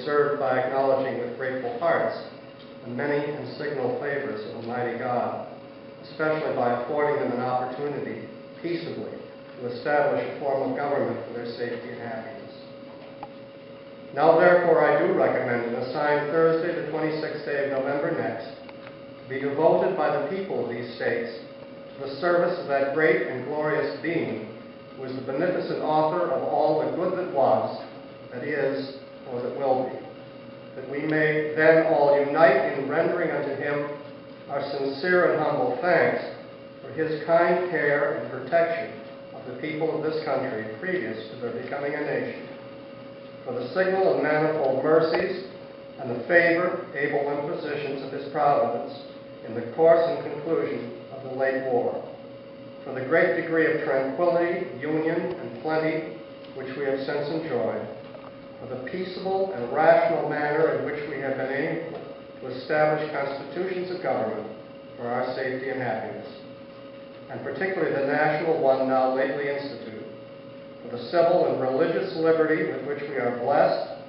served by acknowledging with grateful hearts the many and signal favors of Almighty God, especially by affording them an opportunity peaceably to establish a form of government for their safety and happiness. Now, therefore, I do recommend and assign Thursday, the 26th day of November next, to be devoted by the people of these states to the service of that great and glorious being who is the beneficent author of all the good that was, that is, or that will be, that we may then all unite in rendering unto him our sincere and humble thanks for his kind care and protection of the people of this country previous to their becoming a nation, for the signal and manifold mercies and the favor, able impositions of his providence in the course and conclusion of the late war, for the great degree of tranquility, union, and plenty which we have since enjoyed, for the peaceable and rational manner in which we have been able to establish constitutions of government for our safety and happiness, and particularly the national one now lately instituted, for the civil and religious liberty with which we are blessed,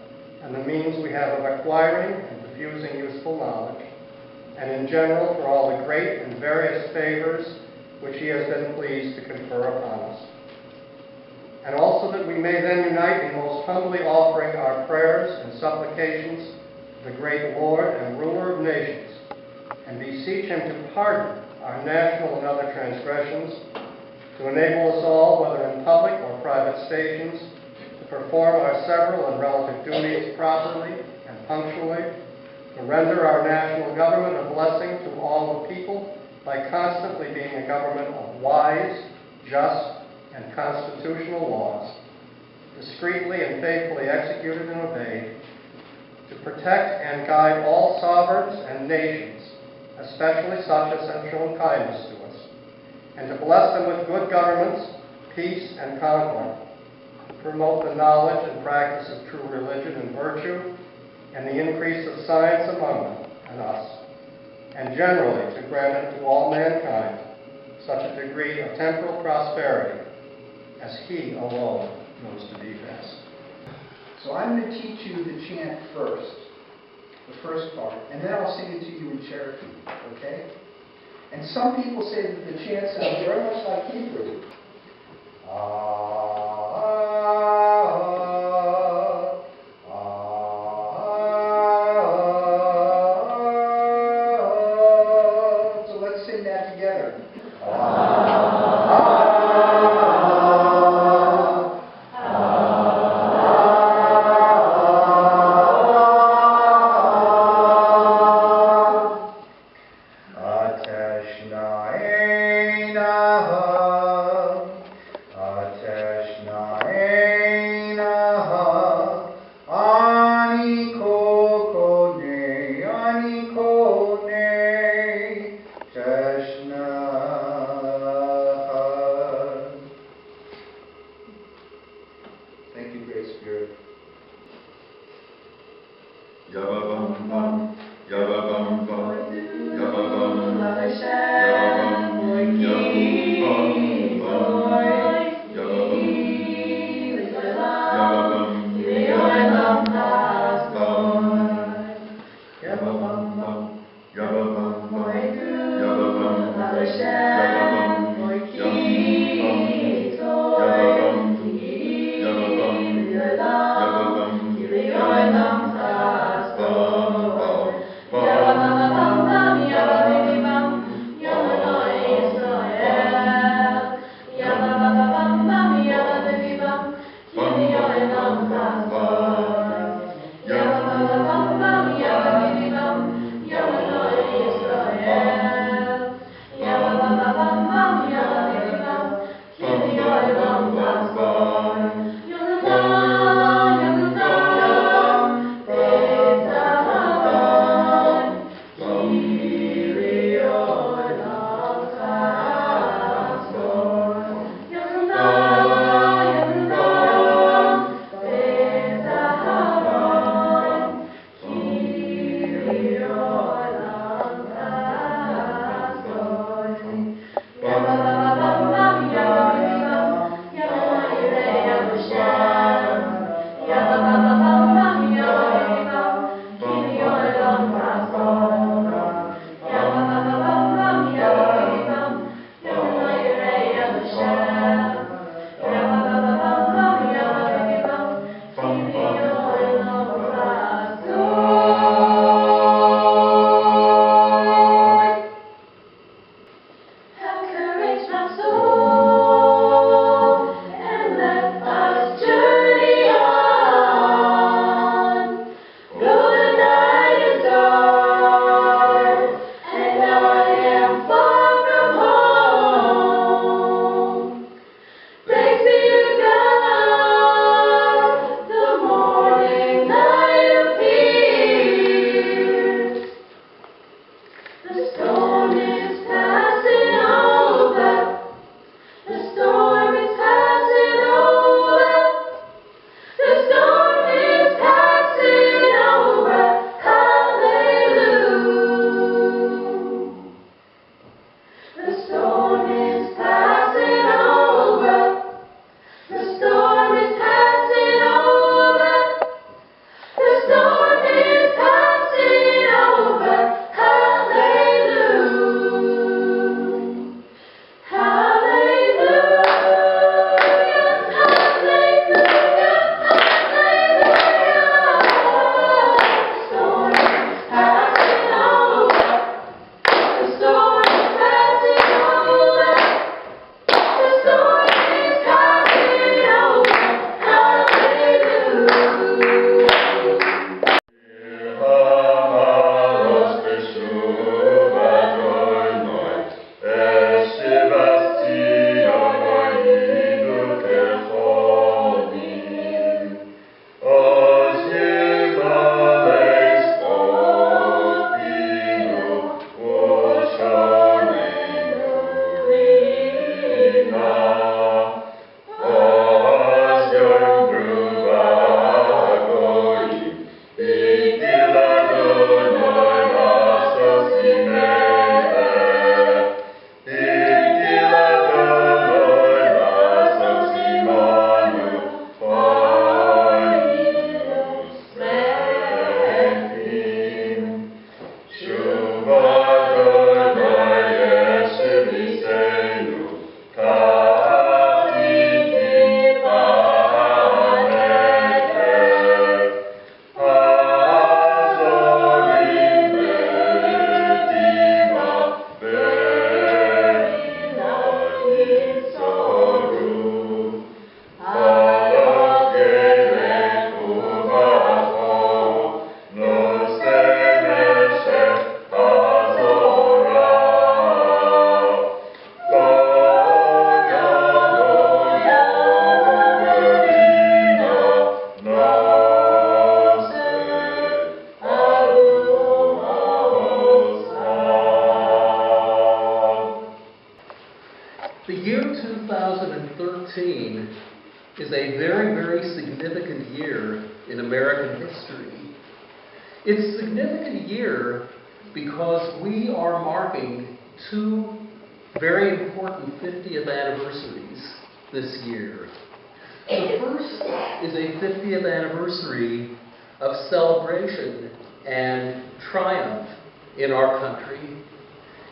and the means we have of acquiring and diffusing useful knowledge, and in general for all the great and various favors which he has been pleased to confer upon us. And also that we may then unite in most humbly offering our prayers and supplications to the great Lord and ruler of nations, and beseech him to pardon our national and other transgressions, to enable us all, whether in public or private stations, to perform our several and relative duties properly and punctually, to render our national government a blessing to all the people by constantly being a government of wise, just, and constitutional laws, discreetly and faithfully executed and obeyed, to protect and guide all sovereigns and nations, especially such as have shown kindness to us, and to bless them with good governments, peace, and concord, to promote the knowledge and practice of true religion and virtue, and the increase of science among them and us, and generally to grant unto all mankind such a degree of temporal prosperity as he alone knows to be best. So I'm going to teach you the chant first, the first part, and then I'll sing it to you in Cherokee, okay? And some people say that the chant sounds very much like Hebrew. So let's sing that together. Thank you, Great Spirit. Yabba-bum-bum, yabba-bum-bum, yabba-bum, yabba-bum, 2013 is a very, very significant year in American history. It's a significant year because we are marking two very important 50th anniversaries this year. The first is a 50th anniversary of celebration and triumph in our country.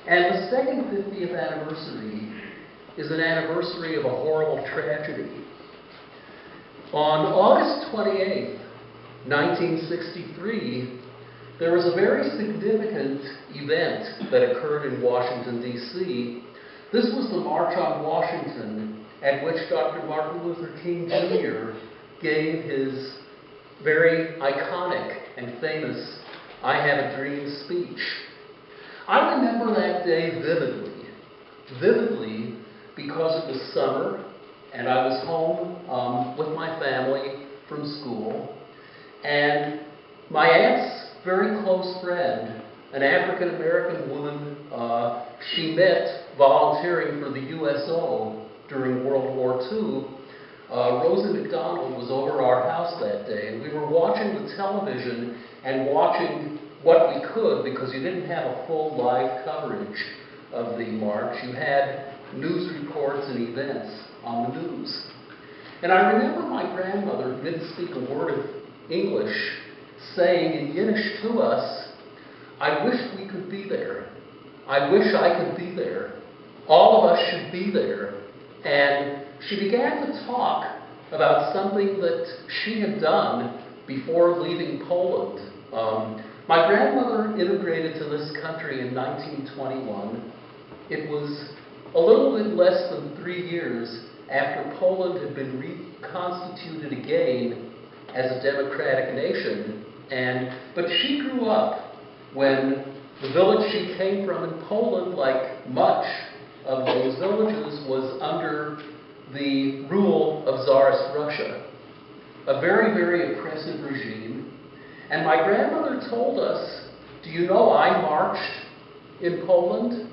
And the second 50th anniversary is an anniversary of a horrible tragedy. On August 28th, 1963, there was a very significant event that occurred in Washington, D.C. This was the March on Washington, at which Dr. Martin Luther King Jr. gave his very iconic and famous "I Have a Dream" speech. I remember that day vividly because it was summer and I was home with my family from school, and my aunt's very close friend, an African-American woman she met volunteering for the USO during World War II, Rosie McDonald, was over our house that day, and we were watching the television and watching what we could, because you didn't have a full live coverage of the march. You had news reports and events on the news. And I remember my grandmother, who didn't speak a word of English, saying in Yiddish to us, "I wish we could be there. I wish I could be there. All of us should be there." And she began to talk about something that she had done before leaving Poland. My grandmother immigrated to this country in 1921. It was a little bit less than 3 years after Poland had been reconstituted again as a democratic nation. But she grew up when the village she came from in Poland, like much of those villages, was under the rule of Tsarist Russia, a very, very oppressive regime. And my grandmother told us, "Do you know I marched in Poland?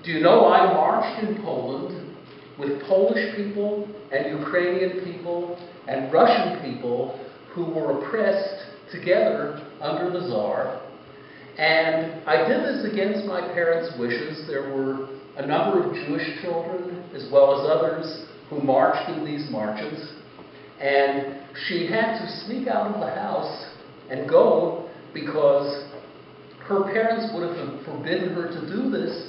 Do you know I marched in Poland with Polish people and Ukrainian people and Russian people who were oppressed together under the Tsar? And I did this against my parents' wishes. There were a number of Jewish children, as well as others, who marched in these marches. And she had to sneak out of the house and go because her parents would have forbidden her to do this,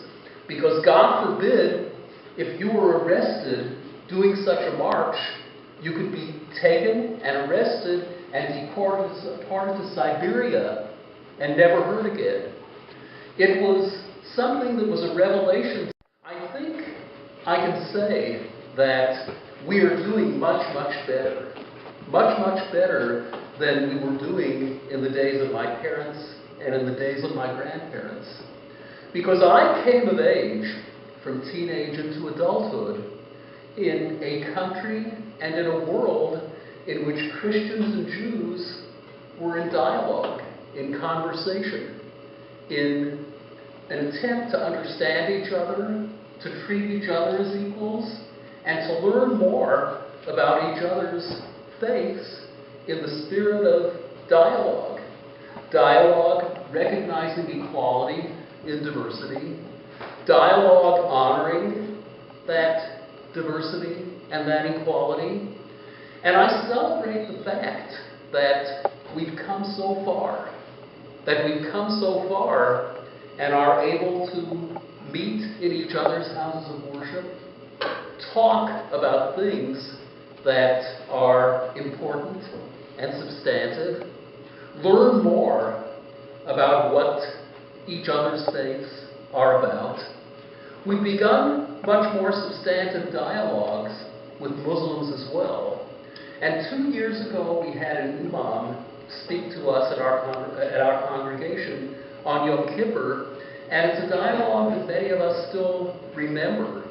because God forbid, if you were arrested doing such a march, you could be taken and arrested and deported to Siberia and never heard again." It was something that was a revelation. I think I can say that we are doing much, much better than we were doing in the days of my parents and in the days of my grandparents. Because I came of age from teenage into adulthood in a country and in a world in which Christians and Jews were in dialogue, in conversation, in an attempt to understand each other, to treat each other as equals, and to learn more about each other's faiths in the spirit of dialogue. Dialogue recognizing equality in diversity. Dialogue honoring that diversity and that equality. And I celebrate the fact that we've come so far. And are able to meet in each other's houses of worship, talk about things that are important and substantive, learn more about what each other's faiths are about. We've begun much more substantive dialogues with Muslims as well. And 2 years ago, we had an imam speak to us at our congregation on Yom Kippur, and it's a dialogue that many of us still remember.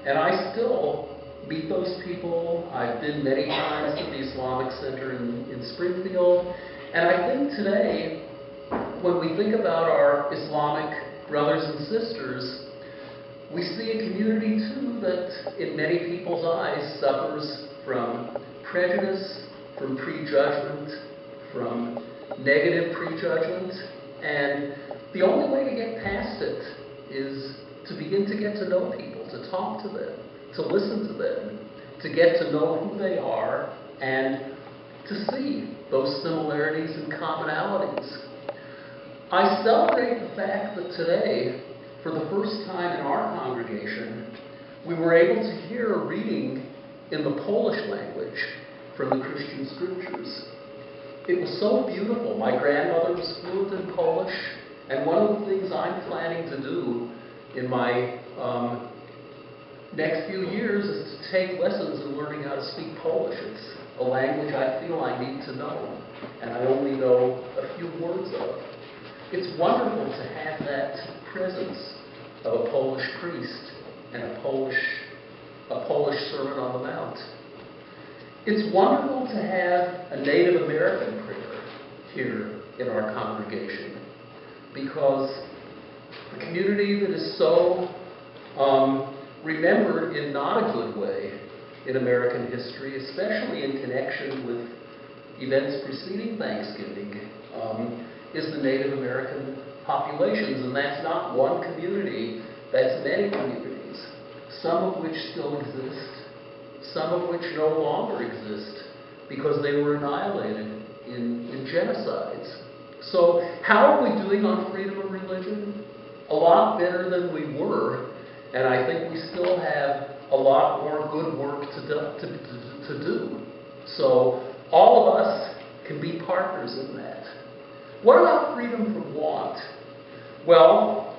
And I still meet those people. I've been many times to the Islamic Center in Springfield. And I think today, when we think about our Islamic brothers and sisters, We see a community, too, that in many people's eyes suffers from prejudice, from prejudgment, from negative prejudgment, and the only way to get past it is to begin to get to know people, to talk to them, to listen to them, to get to know who they are, and to see those similarities and commonalities. I celebrate the fact that today, for the first time in our congregation, we were able to hear a reading in the Polish language from the Christian Scriptures. It was so beautiful. My grandmother was fluent in Polish, and one of the things I'm planning to do in my next few years is to take lessons in learning how to speak Polish. It's a language I feel I need to know, and I only know a few words of. It's wonderful to have that presence of a Polish priest and a Polish Sermon on the Mount. It's wonderful to have a Native American prayer here in our congregation, because the community that is so remembered in not a good way in American history, especially in connection with events preceding Thanksgiving, is the Native American populations. And that's not one community, that's many communities, some of which still exist, some of which no longer exist because they were annihilated in genocides. So how are we doing on freedom of religion? A lot better than we were, and I think we still have a lot more good work to do. So all of us can be partners in that. What about freedom from want? Well,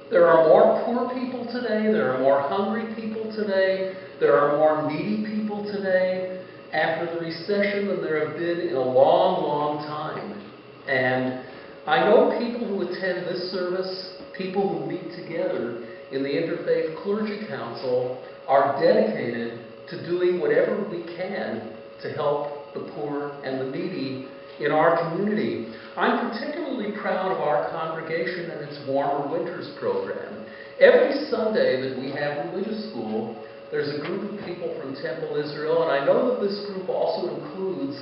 there are more poor people today, there are more hungry people today, there are more needy people today after the recession than there have been in a long, long time. And I know people who attend this service, people who meet together in the Interfaith Clergy Council, are dedicated to doing whatever we can to help the poor and the needy in our community. I'm particularly proud of our congregation and its Warmer Winters program. Every Sunday that we have religious school, there's a group of people from Temple Israel, and I know that this group also includes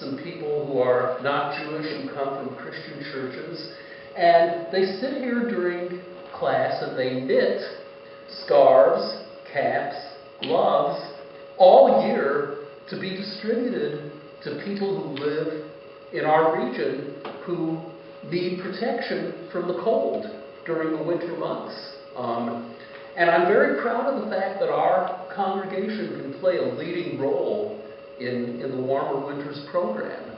some people who are not Jewish and come from Christian churches, and they sit here during class and they knit scarves, caps, gloves, all year to be distributed to people who live in our region who need protection from the cold during the winter months. And I'm very proud of the fact that our congregation can play a leading role in the Warmer Winters program.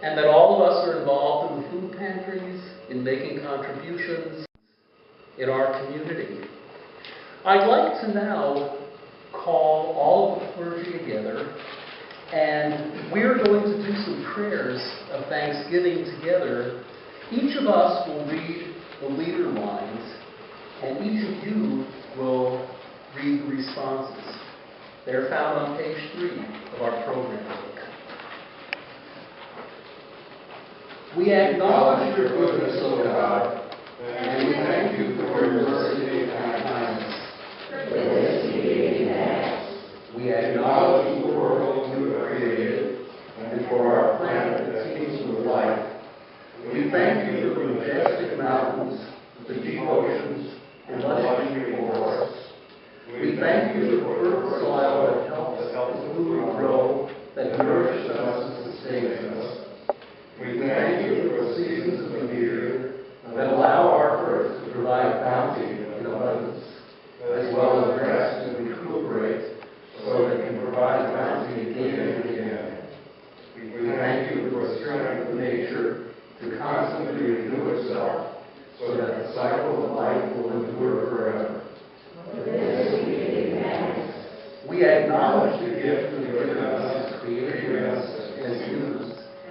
And that all of us are involved in the food pantries, in making contributions in our community. I'd like to now call all of the clergy together, and we're going to do some prayers of thanksgiving together. Each of us will read the leader lines, and each of you will read the responses. They're found on page 3 of our program book. We acknowledge your goodness, O God, and we thank you for your mercy and kindness. We acknowledge the world you have created, and for our planet that teems with life. We thank you for the majestic mountains, the deep oceans, and lush green forests. We thank you for the fertile soil that helps the food grow, that nourishes us and sustains us. We thank you for the seasons of the year that allow our earth to provide bounty in abundance, as well as rest and recuperate, so that it can provide bounty again and again. We thank you for the strength of nature to constantly renew itself, so that the cycle of life will endure forever. We acknowledge the gift of given us, creating us as humans,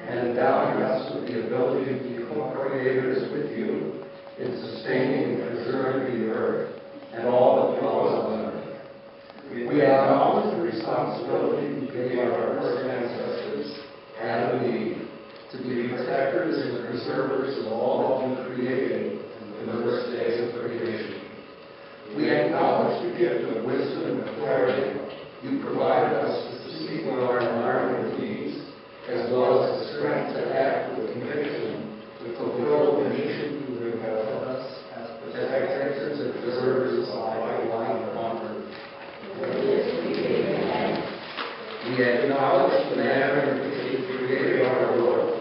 and endowing us with the ability to be co-creators with you in sustaining and preserving the earth and all that dwells on it. We acknowledge the responsibility you gave our first ancestors, Adam and Eve, to be protectors and preservers of all that you created in the first days of creation. We clarity, you provided us to see our environmental needs, as well as the strength to act with conviction to fulfill the mission you have left us as protectors and preservers of life on earth. We acknowledge the manner in which you created our world,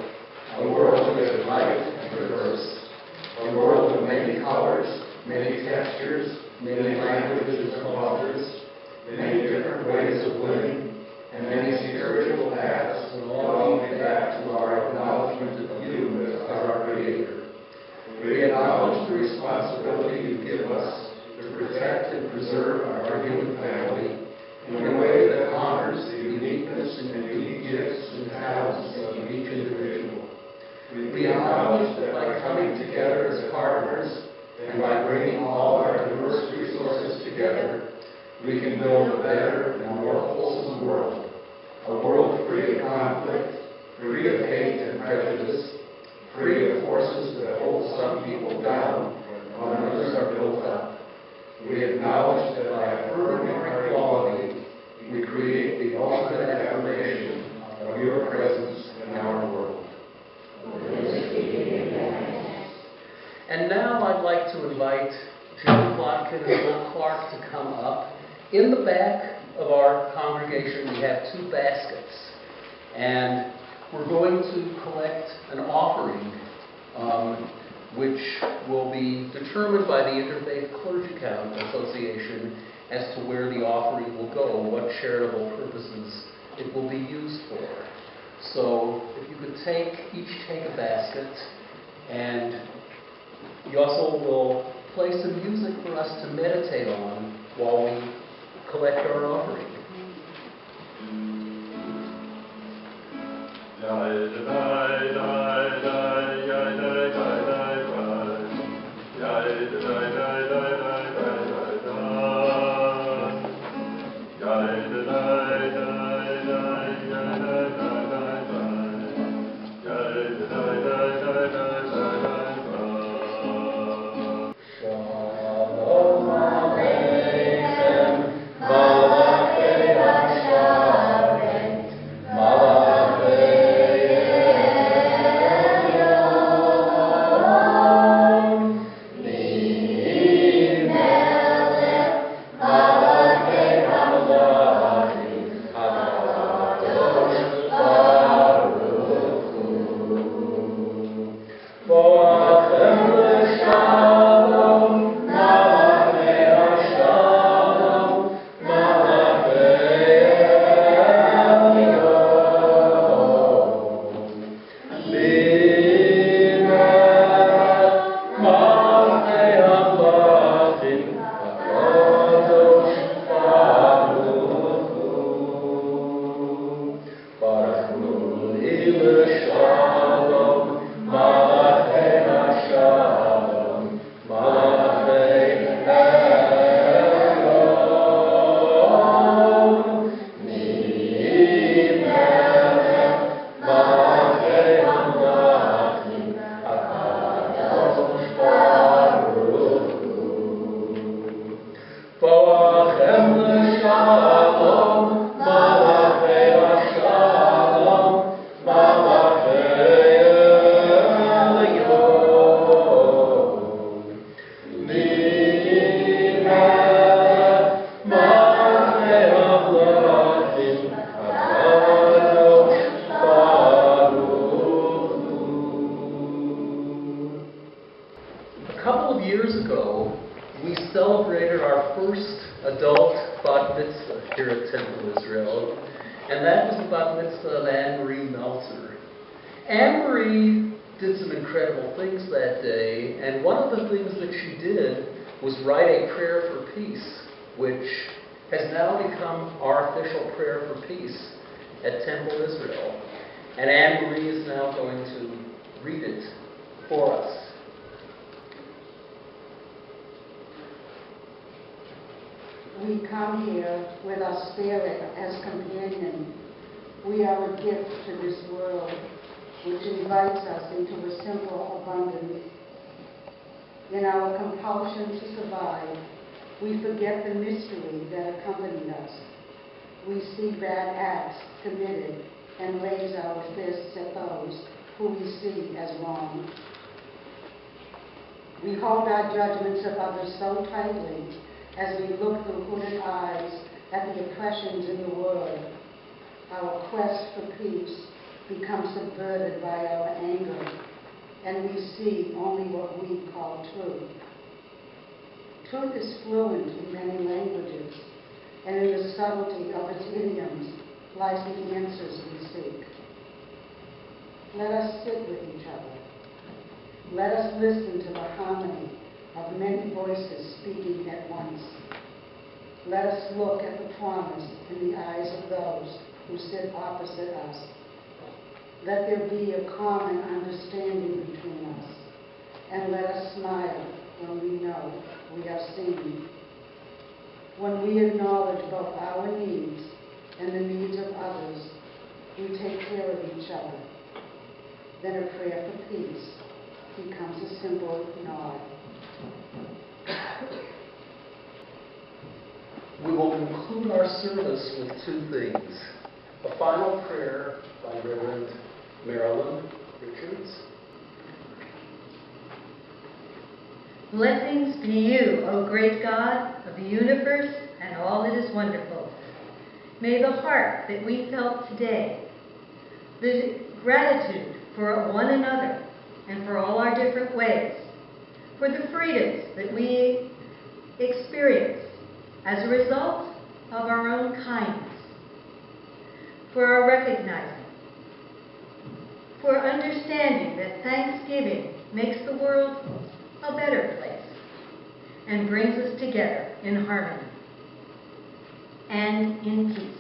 a world that is light and diverse, a world of many colors, many textures, many languages and cultures, many different ways of living, and many spiritual paths that all lead back to our acknowledgement of you as our Creator. We acknowledge the responsibility you give us to protect and preserve our human family in a way that honors the uniqueness and unique gifts and talents of each individual. We acknowledge that by coming together as partners and by bringing all our diverse resources together, we can build a better and more wholesome world, a world free of conflict, free of hate and prejudice, free of forces that hold some people down while others are built up. We acknowledge that by affirming our equality, we create the ultimate affirmation of your presence in our world. And now I'd like to invite Jim Plotkin and Bill Clark to come up. In the back of our congregation, we have 2 baskets, and we're going to collect an offering, which will be determined by the Interfaith Clergy Association as to where the offering will go, what charitable purposes it will be used for. So if you could each take a basket, and Yossel will play some music for us to meditate on while we collect our offering. Anne-Marie did some incredible things that day, and one of the things that she did was write a prayer for peace, which has now become our official prayer for peace at Temple Israel. And Anne-Marie is now going to read it for us. We come here with our spirit as companion. We are a gift to this world, which invites us into a simple abundance. In our compulsion to survive, We forget the mystery that accompanied us. We see bad acts committed and raise our fists at those who we see as wrong. We hold our judgments of others so tightly as we look through hooded eyes at the oppressions in the world. Our quest for peace becomes subverted by our anger, and we see only what we call truth. Truth is fluent in many languages, and in the subtlety of its idioms lies the answers we seek. Let us sit with each other. Let us listen to the harmony of many voices speaking at once. Let us look at the promise in the eyes of those who sit opposite us. Let there be a common understanding between us, and let us smile when we know we are seen. When we acknowledge both our needs and the needs of others, we take care of each other. Then a prayer for peace becomes a simple nod. We will conclude our service with two things. A final prayer by Reverend Marilyn Richards. Blessings be you, O great God of the universe and all that is wonderful. May the heart that we felt today, the gratitude for one another and for all our different ways, for the freedoms that we experience as a result of our own kindness, for our recognizing, for understanding that Thanksgiving makes the world a better place and brings us together in harmony and in peace.